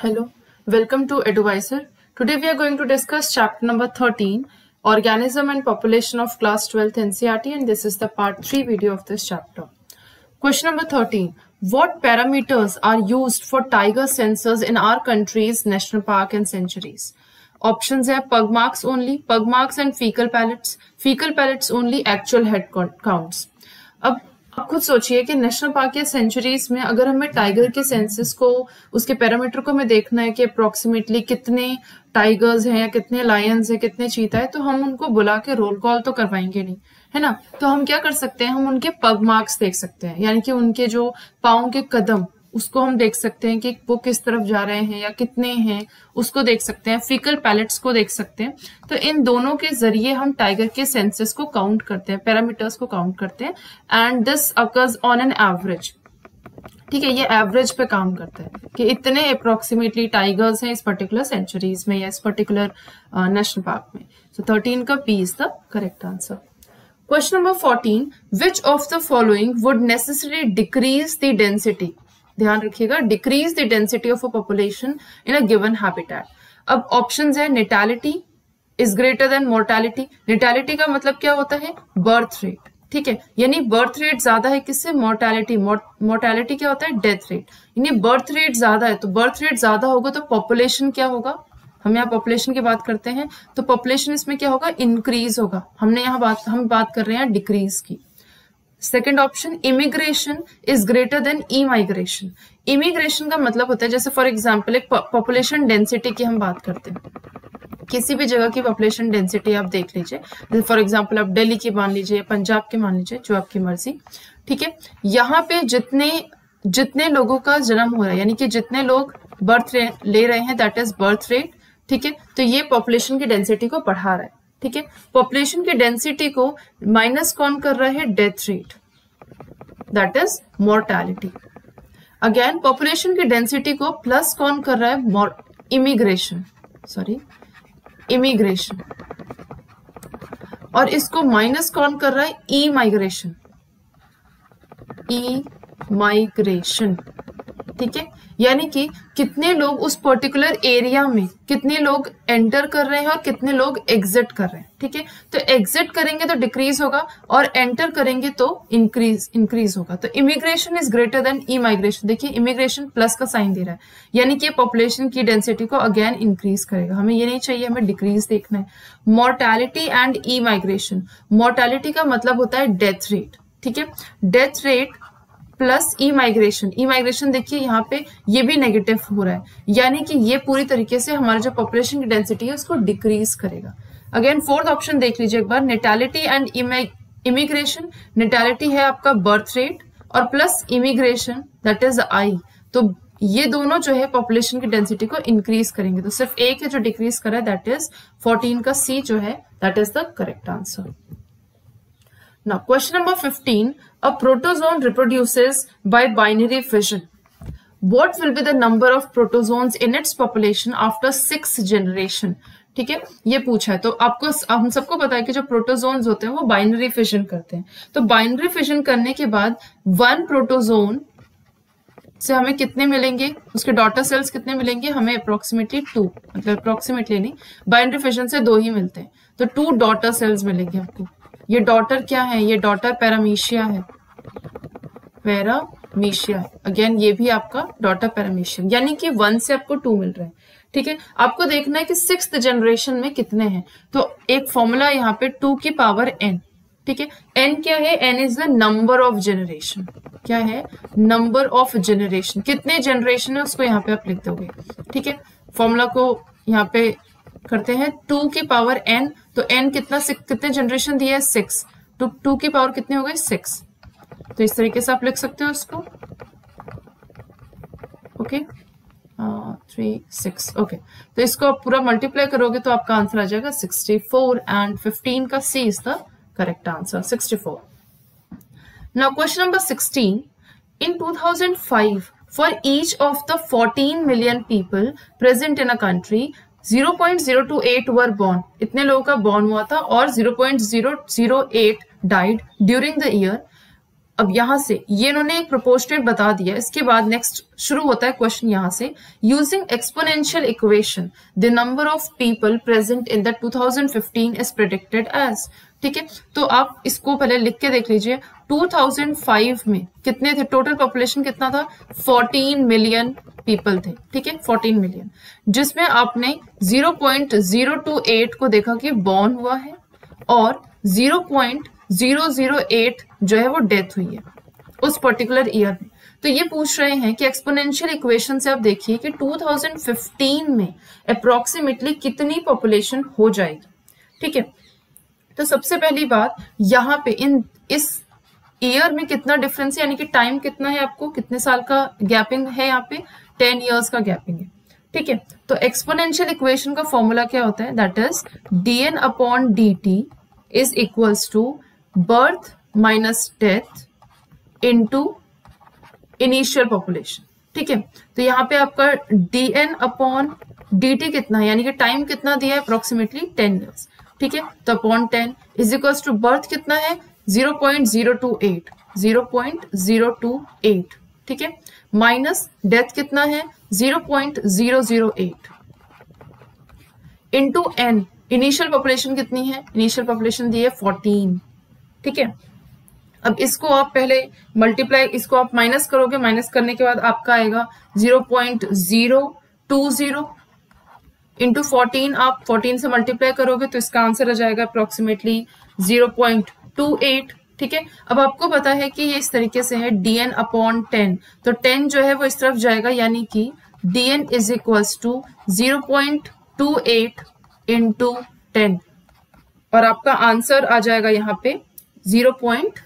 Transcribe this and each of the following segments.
Hello, welcome to Eduvisor. Today we are going to discuss chapter number 13, Organism and Population of Class 12th NCERT, and this is the part 3 video of this chapter. Question number 13. What parameters are used for tiger census in our country's national park and sanctuaries? Options है pug marks and fecal pellets only, actual head counts. अब आप खुद सोचिए कि national park या centuries में अगर हमें टाइगर के सेंसस को, उसके पैरामीटर को हमें देखना है कि अप्रोक्सीमेटली कितने टाइगर्स हैं या कितने लायंस हैं, कितने चीता है, तो हम उनको बुला के रोल कॉल तो करवाएंगे नहीं, है ना। तो हम क्या कर सकते हैं, हम उनके पग मार्क्स देख सकते हैं, यानी कि उनके जो पाँव के कदम, उसको हम देख सकते हैं कि वो किस तरफ जा रहे हैं या कितने हैं, उसको देख सकते हैं। फीकल पैलेट्स को देख सकते हैं। तो इन दोनों के जरिए हम टाइगर के सेंसस को काउंट करते हैं, पैरामीटर्स को काउंट करते हैं। And this occurs on an average, ठीक है, ये एवरेज पे काम करता है कि इतने अप्रोक्सीमेटली टाइगर्स हैं इस पर्टिकुलर सेंचुरीज में या इस पर्टिकुलर नेशनल पार्क में। सो 13 का B is the correct answer. Question number 14. Which of the following would necessary decrease the density, ध्यान रखिएगा, decrease the density of a population in a given habitat. अब options है natality is greater than mortality. Natality का मतलब क्या होता है, birth rate, ठीक है, यानी बर्थ रेट ज्यादा है किससे, मोर्टेलिटी। मोर्टेलिटी क्या होता है, डेथ रेट, यानी बर्थ रेट ज्यादा है। तो बर्थ रेट ज्यादा होगा तो पॉपुलेशन क्या होगा, हम यहाँ पॉपुलेशन की बात करते हैं, तो पॉपुलेशन इसमें क्या होगा, इंक्रीज होगा। हम बात कर रहे हैं डिक्रीज की। Second option, immigration is greater then E migration. Immigration का मतलब होता है, जैसे फॉर एग्जाम्पल एक पॉपुलेशन डेंसिटी की हम बात करते हैं, किसी भी जगह की पॉपुलेशन डेंसिटी आप देख लीजिए, जैसे फॉर एग्जाम्पल आप दिल्ली की मान लीजिए, पंजाब की मान लीजिए, जो आपकी मर्जी, ठीक है। यहाँ पे जितने लोगों का जन्म हो रहा है, यानी कि जितने लोग बर्थ ले रहे हैं, दैट इज बर्थ रेट, ठीक है। तो ये पॉपुलेशन की डेंसिटी को बढ़ा रहा है, ठीक है। पॉपुलेशन की डेंसिटी को माइनस कौन कर रहा है, death rate, that is mortality. Again population की डेंसिटी को प्लस कौन कर रहा है, इमिग्रेशन, और इसको माइनस कौन कर रहा है, ई माइग्रेशन, ठीक है। यानी कि कितने लोग उस पर्टिकुलर एरिया में, कितने लोग एंटर कर रहे हैं और कितने लोग एग्जिट कर रहे हैं, ठीक है। तो एग्जिट करेंगे तो डिक्रीज होगा और एंटर करेंगे तो इंक्रीज होगा। तो immigration is greater then E migration. देखिए इमिग्रेशन प्लस का साइन दे रहा है, यानी कि पॉपुलेशन की डेंसिटी को अगेन इंक्रीज करेगा। हमें ये नहीं चाहिए, हमें डिक्रीज देखना है। Mortality and E migration, mortality का मतलब होता है डेथ रेट, ठीक है। डेथ रेट प्लस ई माइग्रेशन देखिए यहाँ पे ये भी नेगेटिव हो रहा है, यानी कि ये पूरी तरीके से हमारा जो पॉपुलेशन की डेंसिटी है उसको डिक्रीज करेगा। अगेन फोर्थ ऑप्शन देख लीजिए एक बार, नेटालिटी एंड इमिग्रेशन। नेटालिटी है आपका बर्थ रेट और plus immigration that is I, तो ये दोनों जो है पॉपुलेशन की डेंसिटी को इंक्रीज करेंगे। तो सिर्फ एक है जो डिक्रीज कर रहा है, दैट इज 14 का सी जो है, that is the correct answer. Now, question number 15. A protozoan reproduces by binary fission. What will be the number of protozoans in its population after 6 generation? ठीक है, ये पूछा है। तो हम सबको पता है कि जो प्रोटोजोन्स होते हैं वो बाइनरी फिशन करते हैं। तो बाइनरी फिशन करने के बाद 1 प्रोटोजोन से हमें कितने मिलेंगे, उसके डॉटर सेल्स कितने मिलेंगे, हमें अप्रोक्सीमेटली 2, मतलब अप्रोक्सीमेटली नहीं, बाइनरी फिशन से 2 ही मिलते हैं, तो 2 डॉटर सेल्स मिलेंगे आपको। ये डॉटर क्या है, ये डॉटर पैरामीशिया है, अगेन ये भी आपका डॉटर पैरामीशिया, यानी कि 1 से आपको 2 मिल रहे हैं, ठीक है। आपको देखना है कि 6th जनरेशन में कितने हैं, तो एक फॉर्मूला यहाँ पे 2 की पावर n, ठीक है। n क्या है, n is the number of generation, क्या है, नंबर ऑफ जनरेशन, कितने जनरेशन है उसको यहाँ पे आप लिख दोगे, ठीक है। फॉर्मूला को यहाँ पे करते हैं 2 की पावर n, तो n कितने जनरेशन दिया है, 6, तो 2 की पावर कितने हो गए, 6। तो इस तरीके से आप लिख सकते हो इसको, ओके, 3 6, ओके। तो इसको आप पूरा मल्टीप्लाई करोगे तो आपका आंसर आ जाएगा 64 एंड 15 का C is the correct answer, 64। Now question number 16. In 2005, for each of the 14 million people present in a country, 0.028 were born, इतने लोगों का बॉर्न हुआ था, और 0.008 डाइड ड्यूरिंग द ईयर। अब यहां से ये इन्होंने एक प्रोपोर्शनेट बता दिया, इसके बाद नेक्स्ट शुरू होता है क्वेश्चन यहां से, using exponential equation the number of people present in the 2015 is predicted as. ठीक है, तो आप इसको पहले लिख के देख लीजिए। 2005 में कितने थे, टोटल पॉपुलेशन कितना था, 14 मिलियन पीपल थे। ठीक है, 14 मिलियन, जिसमें आपने 0.028 को देखा कि बॉर्न हुआ है और 0.008 जो है वो डेथ हुई है उस पर्टिकुलर ईयर में। तो ये पूछ रहे हैं कि एक्सपोनेंशियल इक्वेशन से आप देखिए कि 2015 में अप्रोक्सीमेटली कितनी पॉपुलेशन हो जाएगी। ठीक है, तो सबसे पहली बात यहाँ पे इस ईयर में कितना डिफरेंस है, यानी कि टाइम कितना है, आपको कितने साल का गैपिंग है, यहाँ पे 10 इयर्स का गैपिंग है। ठीक है, तो एक्सपोनेंशियल इक्वेशन का फॉर्मूला क्या होता है, that is dn/dt is equals to birth minus death into initial population. ठीक है, तो यहाँ पे आपका dn/dt कितना है, यानी कि टाइम कितना दिया है, अप्रोक्सीमेटली 10 इयर्स। ठीक है, तो upon 10 is equals to birth कितना है, 0.028। ठीक है, माइनस डेथ कितना है, 0.008 इंटू एन, इनिशियल पॉपुलेशन कितनी है, इनिशियल पॉपुलेशन दी है 14। ठीक है, अब इसको आप पहले मल्टीप्लाई, इसको आप माइनस करोगे, माइनस करने के बाद आपका आएगा 0.020 इंटू 14, आप 14 से मल्टीप्लाई करोगे तो इसका आंसर आ जाएगा अप्रोक्सीमेटली 0.28। ठीक है, अब आपको पता है कि ये इस तरीके से है dn/10, तो 10 जो है वो इस तरफ जाएगा, यानी कि dn is equals to 0.28 into 10 और आपका आंसर आ जाएगा यहाँ पे 0.28।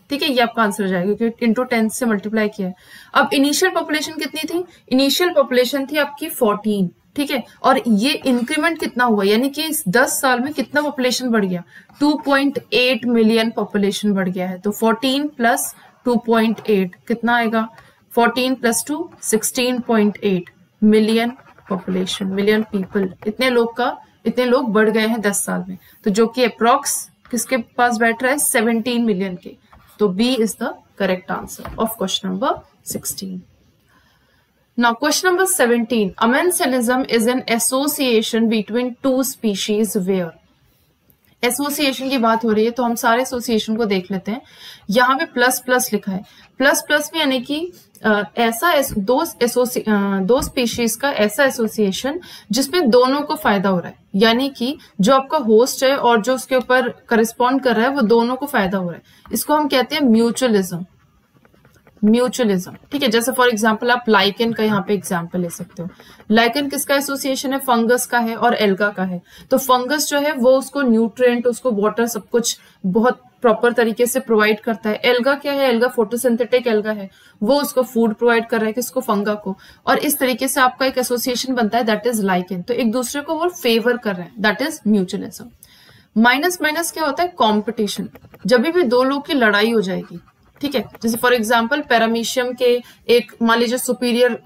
ठीक है, ये आपका आंसर हो जाएगा क्योंकि इंटू 10 से मल्टीप्लाई किया है। अब इनिशियल पॉपुलेशन कितनी थी, इनिशियल पॉपुलेशन थी आपकी 14। ठीक है, और ये इंक्रीमेंट कितना हुआ, यानी कि इस 10 साल में कितना पॉपुलेशन बढ़ गया, 2.8 मिलियन पॉपुलेशन बढ़ गया है। तो 14 प्लस 2.8 कितना आएगा, 14 plus 2 16.8 million population, million people, इतने लोग बढ़ गए हैं 10 साल में। तो जो कि अप्रॉक्स किसके पास बैठ रहा है, 17 मिलियन के। तो B is the correct answer of question number 16। Now question number 17, amensalism is an association between two species where, association की बात हो रही है तो हम सारे एसोसिएशन को देख लेते हैं। यहाँ पे प्लस प्लस लिखा है, प्लस प्लस में यानी कि ऐसा दो स्पीशीज का ऐसा एसोसिएशन जिसमें दोनों को फायदा हो रहा है, यानी कि जो आपका होस्ट है और जो उसके ऊपर करस्पॉन्ड कर रहा है वो दोनों को फायदा हो रहा है। इसको हम कहते हैं म्यूचुअलिज्म। ठीक है, जैसे फॉर एग्जांपल आप लाइकेन का यहाँ पे एग्जांपल ले सकते हो। लाइकेन किसका एसोसिएशन है, फंगस का है और एल्गा का है। तो फंगस जो है वो उसको न्यूट्रिएंट, उसको वाटर, सब कुछ बहुत प्रॉपर तरीके से प्रोवाइड करता है। एल्गा क्या है, एल्गा फोटोसिंथेटिक एल्गा है, वो उसको फूड प्रोवाइड कर रहा है किसको, फंगा को। और इस तरीके से आपका एक एसोसिएशन बनता है, दैट इज लाइकेन। तो एक दूसरे को वो फेवर कर रहे हैं, that is mutualism. Minus minus क्या होता है, कॉम्पिटिशन। जब भी दो लोग की लड़ाई हो जाएगी, ठीक है, जैसे फॉर एग्जांपल पैरामीशियम के एक मान लीजिए सुपीरियर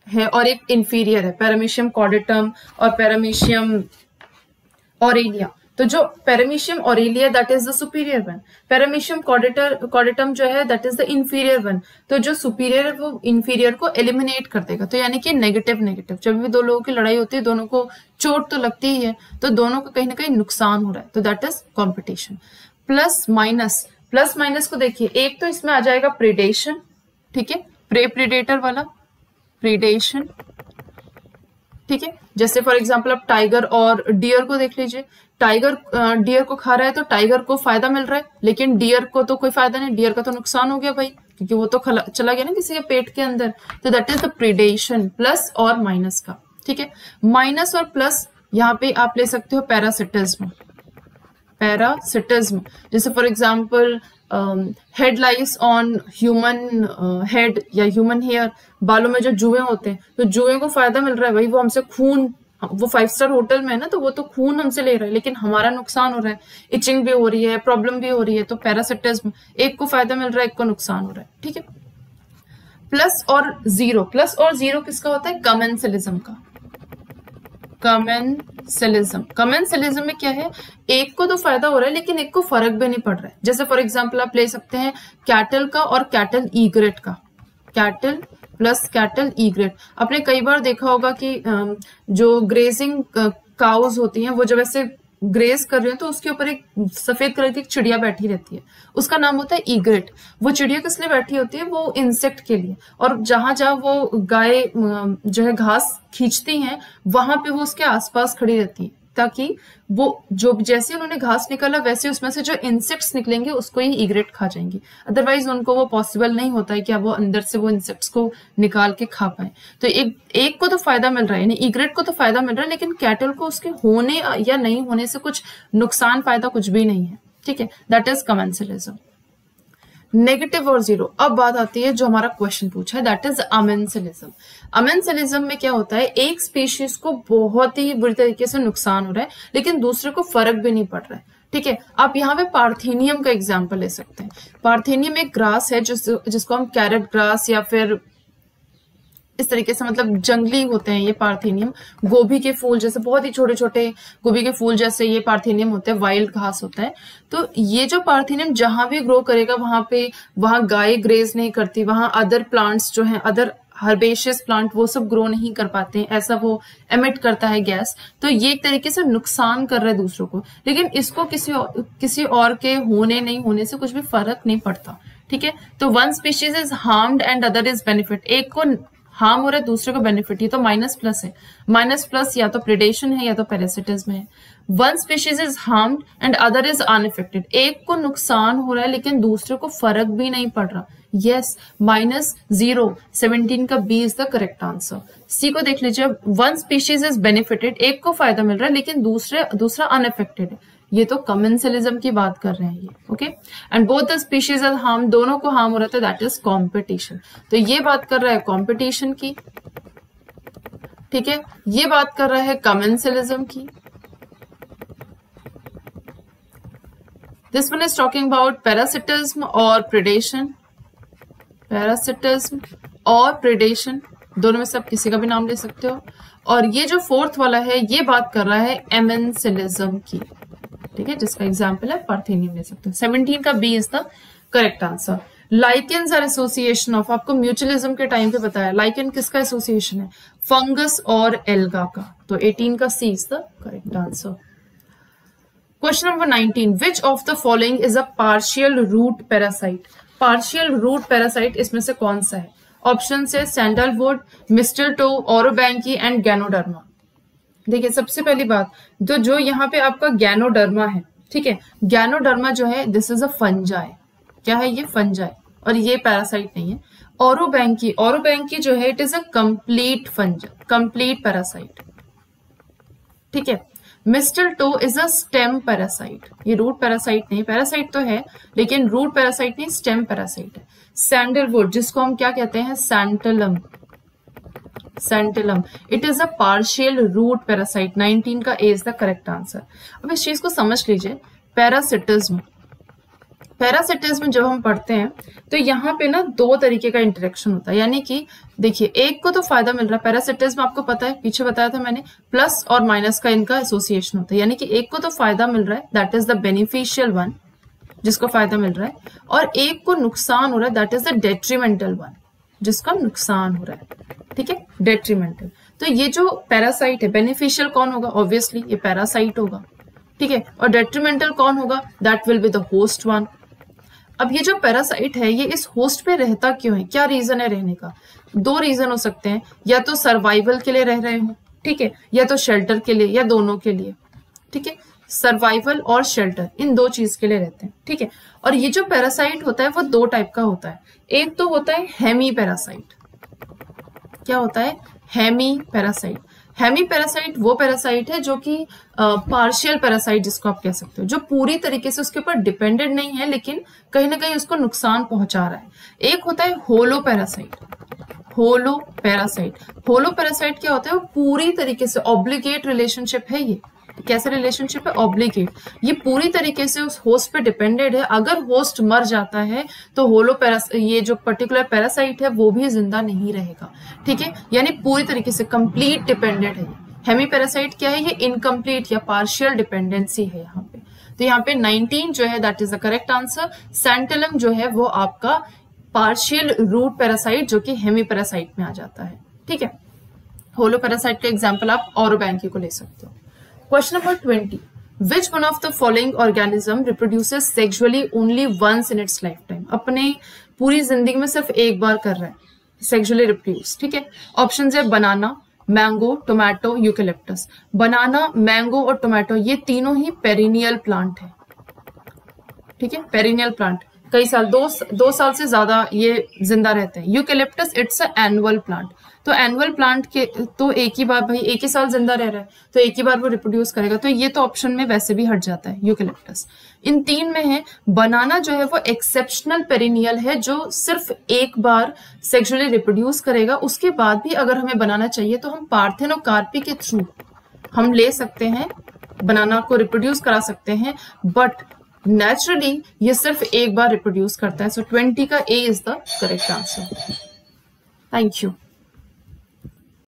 है और एक इंफीरियर है, पैरामीशियम कॉर्डेटम और पैरामीशियम ऑरेलिया। तो जो paramecium aurelia that is the superior one, paramecium caudatum जो है that is the inferior one. तो जो सुपीरियर है वो इंफीरियर को एलिमिनेट कर देगा। तो यानी कि नेगेटिव नेगेटिव, जब भी दो लोगों की लड़ाई होती है दोनों को चोट तो लगती ही है, तो दोनों को कहीं ना कहीं नुकसान हो रहा है, तो that is competition. Plus minus, plus minus को देखिए, एक तो इसमें आ जाएगा प्रीडेशन, ठीक है, प्रे प्रीडेटर वाला प्रीडेशन। ठीक है, जैसे फॉर एग्जांपल आप टाइगर और डियर को देख लीजिए। टाइगर डियर को खा रहा है तो टाइगर को फायदा मिल रहा है, लेकिन डियर को तो कोई फायदा नहीं, डियर का तो नुकसान हो गया भाई, क्योंकि वो तो चला गया ना किसी के पेट के अंदर। तो that is the predation, plus और माइनस का। ठीक है, माइनस और प्लस यहाँ पे आप ले सकते हो पैरासिटिज्म। पैरासिटिज्म जैसे for example head lice on human head या ह्यूमन हेयर, बालों में जो जुए होते हैं, तो जुए को फायदा मिल रहा है भाई, वो हमसे खून, वो 5 स्टार होटल में है ना, तो वो तो खून हमसे ले रहा है, लेकिन हमारा नुकसान हो रहा है, इचिंग भी हो रही है, प्रॉब्लम भी हो रही है। तो पैरासिटिज्म, एक को फायदा मिल रहा है, एक को नुकसान हो रहा है। ठीक है, प्लस और जीरो, प्लस और जीरो किसका होता है, कमेंसलिज्म का। कमेंसलिज्म। कमेंसलिज्म में क्या है, एक को तो फायदा हो रहा है लेकिन एक को फर्क भी नहीं पड़ रहा है। जैसे फॉर एग्जांपल आप ले सकते हैं कैटल का और कैटल ईग्रेट का, कैटल प्लस कैटल ईग्रेट। आपने कई बार देखा होगा कि जो ग्रेजिंग काउज होती हैं वो जब ऐसे ग्रेज कर रहे हो तो उसके ऊपर एक सफेद कलर की एक चिड़िया बैठी रहती है, उसका नाम होता है ईग्रेट। वो चिड़िया किस लिए बैठी होती है, वो इंसेक्ट के लिए। और जहां जहां वो गाय जो है घास खींचती हैं वहां पे वो उसके आसपास खड़ी रहती है, ताकि वो जो जैसे उन्होंने घास निकाला वैसे उसमें से जो इंसेक्ट्स निकलेंगे उसको ही ईग्रेट खा जाएंगी। अदरवाइज उनको वो पॉसिबल नहीं होता है कि वो अंदर से वो इंसेक्ट्स को निकाल के खा पाए। तो एक को तो फायदा मिल रहा है, यानी ईग्रेट को तो फायदा मिल रहा है, लेकिन कैटल को उसके होने या नहीं होने से कुछ नुकसान फायदा कुछ भी नहीं है। ठीक है, दैट इज कमेंसलिज्म। नेगेटिव और जीरो। अब बात आती है जो हमारा क्वेश्चन पूछा है, दैट इज अमेंसलिज्म। अमेंसलिज्म में क्या होता है, एक स्पीशीज को बहुत ही बुरी तरीके से नुकसान हो रहा है लेकिन दूसरे को फर्क भी नहीं पड़ रहा है। ठीक है, आप यहाँ पे पार्थेनियम का एग्जाम्पल ले सकते हैं। पार्थेनियम एक ग्रास है जिसको हम कैरेट ग्रास या फिर इस तरीके से, मतलब जंगली होते हैं ये पार्थेनियम। गोभी के फूल जैसे, बहुत ही छोटे छोटे गोभी के फूल जैसे ये पार्थेनियम होते हैं, वाइल्ड घास होता है। तो ये जो पार्थेनियम जहां भी ग्रो करेगा वहां गाय ग्रेज नहीं करती, वहां अदर प्लांट्स जो हैं, अदर हर्बेशियस प्लांट वो सब ग्रो नहीं कर पाते हैं, ऐसा वो एमिट करता है गैस। तो ये एक तरीके से नुकसान कर रहा है दूसरों को, लेकिन इसको किसी और के होने नहीं होने से कुछ भी फर्क नहीं पड़ता। ठीक है, तो one species is harmed and other is benefit. एक को हार्म हो रहा है दूसरे को बेनिफिट, ये तो माइनस प्लस है। माइनस प्लस या तो प्रेडेशन है या तो पैरासिटिज्म है। One species is harmed and other is unaffected. एक को नुकसान हो रहा है लेकिन दूसरे को फर्क भी नहीं पड़ रहा। यस, -0, 17 का B is the correct answer. C को देख लीजिए, वन स्पीशीज इज बेनिफिटेड, एक को फायदा मिल रहा है लेकिन दूसरा अनअफेक्टेड है। ये तो कमेंसलिज्म की बात कर रहे हैं ये। Okay, and both the species are harm, दोनों को हार्म हो रहा था, दैट इज कॉम्पिटिशन। तो ये बात कर रहा है कॉम्पिटिशन की। ठीक है, ये बात कर रहा है कमेंसलिज्म की। This one is talking about parasitism और प्रेडेशन। पैरासिटिज्म और प्रेडेशन दोनों में से आप किसी का भी नाम ले सकते हो। और ये जो फोर्थ वाला है ये बात कर रहा है एमेंसलिज्म की। ठीक है, जिसका एग्जाम्पल है पार्थेनियम ले सकते हो। 17 का B is the correct answer. Lichens are association of, आपको म्यूचुअलिज्म के टाइम पे बताया लाइकेन किसका एसोसिएशन है, फंगस और एल्गा का। तो 18 का C is the correct answer. Question number 19, which of the following is a partial root parasite. Partial root parasite इसमें से कौन सा है? ऑप्शन है sandalwood, mistletoe, orobanche and ganoderma. देखिए, सबसे पहली बात तो जो यहाँ पे आपका गैनोडर्मा है, ठीक है, गैनोडर्मा जो है दिस इज अ फंजाई। क्या है ये? फंजाई, और ये पैरासाइट नहीं है। ओरोबैंकी जो है it is a complete fungi, complete parasite. ठीक है, mistletoe is a stem parasite, ये रूट पैरासाइट नहीं, पैरासाइट तो है लेकिन रूट पैरासाइट नहीं, स्टेम पैरासाइट है। सैंडलवुड जिसको हम क्या कहते हैं, santalum, santalum, it is a partial root parasite. 19 का A is the correct answer. अब इस चीज को समझ लीजिए, पैरासिटिज्म, पैरासिटिज्म जब हम पढ़ते हैं तो यहाँ पे ना दो तरीके का इंटरेक्शन होता है, यानी कि देखिए एक को तो फायदा मिल रहा है, पैरासिटिज्म आपको पता है, पीछे बताया था मैंने, प्लस और माइनस का इनका एसोसिएशन होता है, यानी कि एक को तो फायदा मिल रहा है, that is the beneficial one, जिसको फायदा मिल रहा है, और एक को नुकसान हो रहा है, that is the detrimental one, जिसका नुकसान हो रहा है। ठीक है, डेट्रीमेंटल। तो ये जो पैरासाइट है, बेनिफिशियल कौन होगा? ऑब्वियसली ये पैरासाइट होगा। ठीक है, और डेट्रीमेंटल कौन होगा? That will be the host one. अब ये जो पैरासाइट है ये इस होस्ट पे रहता क्यों है? क्या रीजन है रहने का? दो रीजन हो सकते हैं, या तो सर्वाइवल के लिए रह रहे हो, ठीक है, या तो शेल्टर के लिए, या दोनों के लिए। ठीक है, सर्वाइवल और शेल्टर, इन दो चीज के लिए रहते हैं। ठीक है, और ये जो पैरासाइट होता है वो दो टाइप का होता है। एक तो होता है हेमी पैरासाइट। क्या होता है? Hemi parasite. हेमी पैरासाइट वो पैरासाइट है जो कि पार्शियल पैरासाइट जिसको आप कह सकते हो, जो पूरी तरीके से उसके ऊपर डिपेंडेंट नहीं है लेकिन कहीं ना कहीं उसको नुकसान पहुंचा रहा है। एक होता है होलो पैरासाइट। होलो पैरासाइट, होलो पैरासाइट क्या होता है? वो पूरी तरीके से ऑब्लिगेट रिलेशनशिप है। ये कैसा रिलेशनशिप है? ऑब्लिगेट। ये पूरी तरीके से उस होस्ट पे डिपेंडेड है। अगर होस्ट मर जाता है तो ये जो पर्टिकुलर पैरासाइट है वो भी जिंदा नहीं रहेगा। ठीक है, यानी पूरी तरीके से कंप्लीट डिपेंडेंट है। हेमी पैरासाइट क्या है, ये इनकम्प्लीट या पार्शियल डिपेंडेंसी है यहाँ पे। तो यहाँ पे 19 जो है that is the correct answer. Santalum जो है वो आपका पार्शियल रूट पैरासाइट जो कि हेमी पैरासाइट में आ जाता है। ठीक है, होलो पैरासाइट का एग्जांपल आप औरोबैंकी को ले सकते हो। Question number 20, which one of the following organism reproduces sexually only once in its lifetime, अपने पूरी जिंदगी में सिर्फ एक बार कर रहा है सेक्सुअली रिप्रोड्यूस। ठीक है, ऑप्शन है बनाना, मैंगो, टोमेटो, यूकेलिप्टस। बनाना, मैंगो और टोमेटो ये तीनों ही पेरिनियल प्लांट है। ठीक है, पेरिनियल प्लांट कई साल, दो साल से ज्यादा ये जिंदा रहते हैं। Eucalyptus it's a annual plant, तो एनुअल प्लांट के तो एक ही बार, भाई एक ही साल जिंदा रह रहा है तो एक ही बार वो रिप्रोड्यूस करेगा, तो ये तो ऑप्शन में वैसे भी हट जाता है यूकेलिप्टस। इन तीन में है बनाना जो है वो एक्सेप्शनल पेरिनियल है जो सिर्फ एक बार सेक्सुअली रिप्रोड्यूस करेगा, उसके बाद भी अगर हमें बनाना चाहिए तो हम पार्थेनोकार्पी के थ्रू हम ले सकते हैं, बनाना को रिप्रोड्यूस करा सकते हैं, बट नेचुरली ये सिर्फ एक बार रिप्रोड्यूस करता है। सो 20 का A is the correct answer. Thank you.